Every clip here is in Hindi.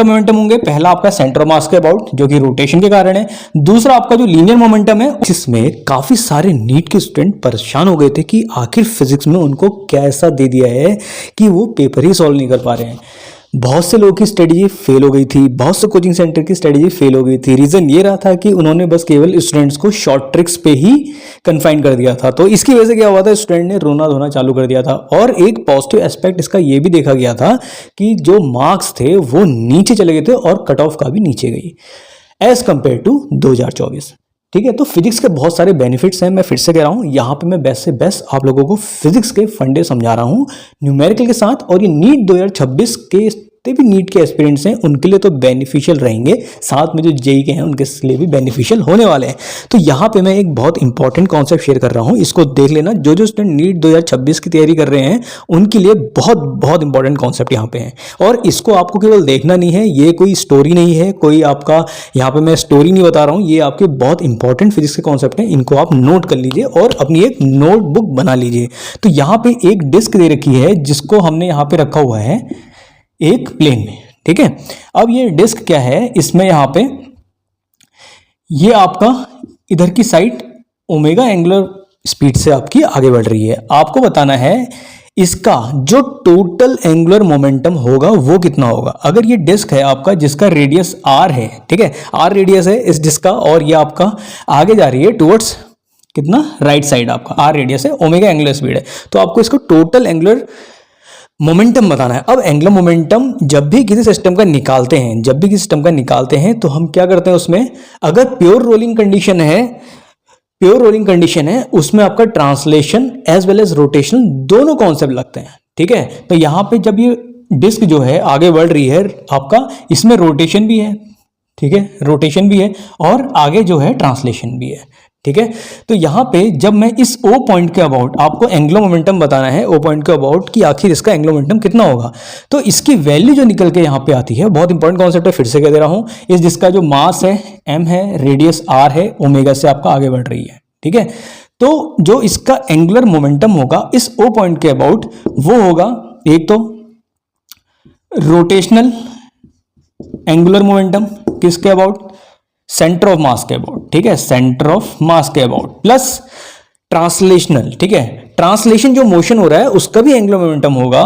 मोमेंटम होंगे। पहला आपका सेंटर ऑफ मास के अबाउट, जो कि रोटेशन के कारण है। दूसरा आपका जो लीनियर मोमेंटम है, जिसमें काफी सारे नीट के स्टूडेंट परेशान हो गए थे कि आखिर फिजिक्स में उनको क्या ऐसा दे दिया है कि वो पेपर ही सॉल्व नहीं कर पा रहे हैं। बहुत से लोगों की स्ट्रेटेजी फेल हो गई थी, बहुत से कोचिंग सेंटर की स्ट्रेटेजी फेल हो गई थी। रीजन ये रहा था कि उन्होंने बस केवल स्टूडेंट्स को शॉर्ट ट्रिक्स पे ही कन्फाइन कर दिया था। तो इसकी वजह से क्या हुआ था, स्टूडेंट ने रोना धोना चालू कर दिया था। और एक पॉजिटिव एस्पेक्ट इसका ये भी देखा गया था कि जो मार्क्स थे वो नीचे चले गए थे और कट ऑफ का भी न्नीचे गई एज कंपेयर टू 2024। ठीक है, तो फिजिक्स के बहुत सारे बेनिफिट्स हैं। मैं फिर से कह रहा हूं, यहाँ पे मैं बेस्ट से बेस्ट आप लोगों को फिजिक्स के फंडे समझा रहा हूं न्यूमेरिकल के साथ। और ये नीट 2026 के भी नीट के एस्पिरेंट्स हैं उनके लिए तो बेनिफिशियल रहेंगे, साथ में जो जेई के हैं उनके लिए भी बेनिफिशियल होने वाले हैं। तो यहाँ पे मैं एक बहुत इंपॉर्टेंट कॉन्सेप्ट शेयर कर रहा हूँ, इसको देख लेना। जो स्टूडेंट नीट 2026 की तैयारी कर रहे हैं उनके लिए बहुत बहुत इंपॉर्टेंट कॉन्सेप्ट यहाँ पे है। और इसको आपको केवल देखना नहीं है, ये कोई स्टोरी नहीं है, कोई आपका यहाँ पे मैं स्टोरी नहीं बता रहा हूँ, ये आपके बहुत इंपॉर्टेंट फिजिक्स के कॉन्सेप्ट हैं। इनको आप नोट कर लीजिए और अपनी एक नोटबुक बना लीजिए। तो यहाँ पे एक डिस्क दे रखी है जिसको हमने यहाँ पे रखा हुआ है एक प्लेन में। ठीक है, अब ये डिस्क क्या है, इसमें यहां पे ये आपका इधर की साइड ओमेगा एंगुलर स्पीड से आपकी आगे बढ़ रही है। आपको बताना है इसका जो टोटल एंगुलर मोमेंटम होगा वो कितना होगा। अगर ये डिस्क है आपका जिसका रेडियस आर है, ठीक है, आर रेडियस है इस डिस्क का, और ये आपका आगे जा रही है टुवर्ड्स कितना, राइट साइड, आपका आर रेडियस है, ओमेगा एंगुलर स्पीड है, तो आपको इसको टोटल एंगुलर मोमेंटम बताना है। अब एंगुलर मोमेंटम जब भी किसी सिस्टम का निकालते हैं तो हम क्या करते हैं उसमें, अगर प्योर रोलिंग कंडीशन है उसमें आपका translation as well as rotation दोनों कॉन्सेप्ट लगते हैं। ठीक है, तो यहां पे जब ये डिस्क जो है आगे बढ़ रही है आपका, इसमें रोटेशन भी है, ठीक है, रोटेशन भी है और आगे जो है ट्रांसलेशन भी है। ठीक है, तो यहां पे जब मैं इस ओ पॉइंट के अबाउट आपको एंगुलर मोमेंटम बताना है, ओ पॉइंट के अबाउट कि आखिर इसका एंगुलर मोमेंटम कितना होगा, तो इसकी वैल्यू जो निकल के यहां पे आती है, बहुत इंपॉर्टेंट कॉन्सेप्ट है, फिर से कह दे रहा हूं, इस जिसका जो मास है m है, रेडियस r है, ओमेगा से आपका आगे बढ़ रही है। ठीक है, तो जो इसका एंगुलर मोमेंटम होगा इस ओ पॉइंट के अबाउट, वो होगा एक तो रोटेशनल एंगुलर मोमेंटम किसके अबाउट, सेंटर ऑफ मास के अबाउट। ठीक है, सेंटर ऑफ मास के अबाउट प्लस ट्रांसलेशनल। ठीक है, ट्रांसलेशन जो मोशन हो रहा है उसका भी एंगुलर मोमेंटम होगा।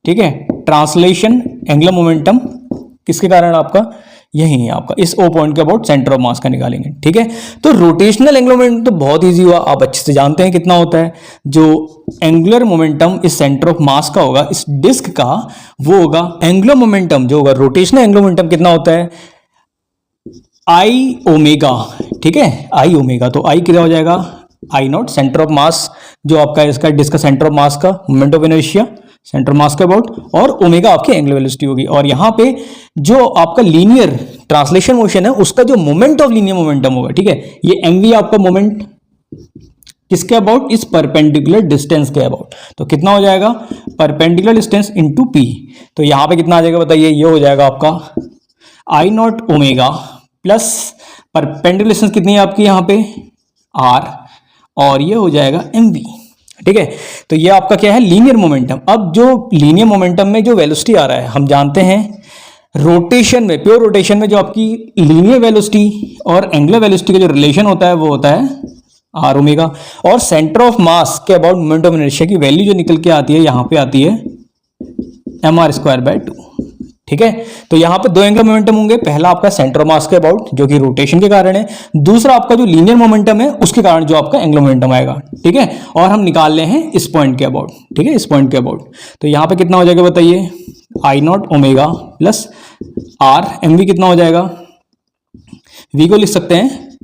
ठीक है, ट्रांसलेशन एंगुलर मोमेंटम किसके कारण, आपका यही है, आपका इस ओ पॉइंट के अबाउट सेंटर ऑफ मास का निकालेंगे। ठीक है, तो रोटेशनल एंगुलर मोमेंटम तो बहुत इजी हुआ, आप अच्छे से जानते हैं कितना होता है। जो एंगुलर मोमेंटम इस सेंटर ऑफ मास का होगा, इस डिस्क का, वो होगा एंगुलर मोमेंटम जो होगा, रोटेशनल एंगुलर मोमेंटम कितना होता है, आई ओमेगा। ठीक है, आई ओमेगा, तो आई कितना हो जाएगा, आई नॉट, सेंटर ऑफ मास जो आपका इसका डिस्क का सेंटर ऑफ मास का moment of inertia, centre mass के अबाउट, और ओमेगा आपकी एंगुलर वेलोसिटी होगी। और यहां पे जो आपका लीनियर ट्रांसलेशन मोशन है उसका जो मोमेंट ऑफ लीनियर मोमेंटम होगा, ठीक है, ये एमवी आपका मोमेंट किसके अबाउट, इस परपेंडिकुलर डिस्टेंस के अबाउट। तो कितना हो जाएगा, परपेंडिकुलर डिस्टेंस इंटू पी। तो यहां पे कितना आ जाएगा बताइए, ये हो जाएगा आपका I naught omega plus perpendicular distance कितनी है आपकी यहाँ पे आर, और ये हो जाएगा एम वी। ठीक है, तो ये आपका क्या है, लीनियर मोमेंटम। अब जो लीनियर मोमेंटम में जो वेलोसिटी आ रहा है, हम जानते हैं रोटेशन में, प्योर रोटेशन में जो आपकी लीनियर वेलोसिटी और एंगुलर वेलोसिटी का जो रिलेशन होता है वो होता है आर ओमेगा। और सेंटर ऑफ मास के अबाउट मोमेंट ऑफ इनर्शिया की वैल्यू जो निकल के आती है यहाँ पे आती है mr²/2। ठीक है, तो यहां पे दो एंगुलर मोमेंटम होंगे, पहला आपका सेंटर ऑफ मास के अबाउट जो कि रोटेशन के कारण है, दूसरा आपका जो लीनियर मोमेंटम है उसके कारण जो आपका एंगुलर मोमेंटम आएगा। ठीक है, और हम निकाल रहे हैं इस पॉइंट के अबाउट। ठीक है, इस पॉइंट के अबाउट, तो यहां पे कितना हो जाएगा बताइए, I naught omega plus r, m v कितना हो जाएगा, वी को लिख सकते हैं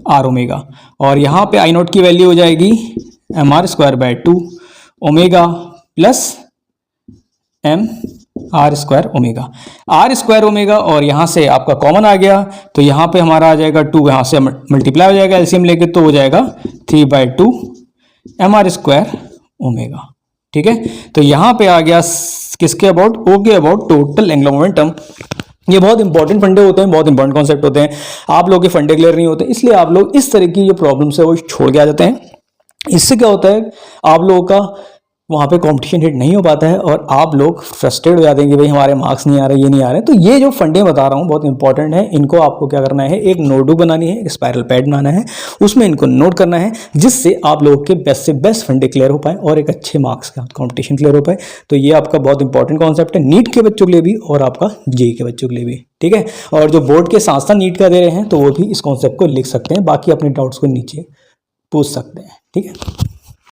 आर ओमेगा, और यहां पे आई नॉट की वैल्यू हो जाएगी mr²/2 omega plus M r² omega, r² omega, और यहां से आपका कॉमन आ गया तो यहां पे हमारा आ जाएगा 2, यहां से मल्टीप्लाई हो जाएगा एलसीएम लेके, तो हो जाएगा 3/2 mr² ओमेगा। ठीक है, तो यहां पे आ गया किसके अबाउट, ओ के अबाउट टोटल एंगुलर मोमेंटम। ये बहुत इंपॉर्टेंट फंडे होते हैं, बहुत इंपॉर्टेंट कॉन्सेप्ट होते हैं। आप लोगों के फंडे क्लियर नहीं होते, इसलिए आप लोग इस तरह की जो प्रॉब्लम्स है वो छोड़ के आ जाते हैं। इससे क्या होता है, आप लोगों का वहाँ पे कंपटीशन हिट नहीं हो पाता है और आप लोग फ्रस्ट्रेट हो जाते हैं कि भाई हमारे मार्क्स नहीं आ रहे, ये नहीं आ रहे। तो ये जो फंडे बता रहा हूँ बहुत इंपॉर्टेंट है, इनको आपको क्या करना है, एक नोटबुक बनानी है, एक स्पाइरल पैड बनाना है, उसमें इनको नोट करना है, जिससे आप लोगों के बेस्ट से बेस्ट फंडे क्लियर हो पाए और एक अच्छे मार्क्स का कॉम्पिटिशन क्लियर हो पाए। तो ये आपका बहुत इंपॉर्टेंट कॉन्सेप्ट है नीट के बच्चों के लिए भी और आपका जेईई के बच्चों के लिए भी, ठीक है। और जो बोर्ड के साथ साथ नीट का दे रहे हैं तो वो भी इस कॉन्सेप्ट को लिख सकते हैं, बाकी अपने डाउट्स को नीचे पूछ सकते हैं, ठीक है।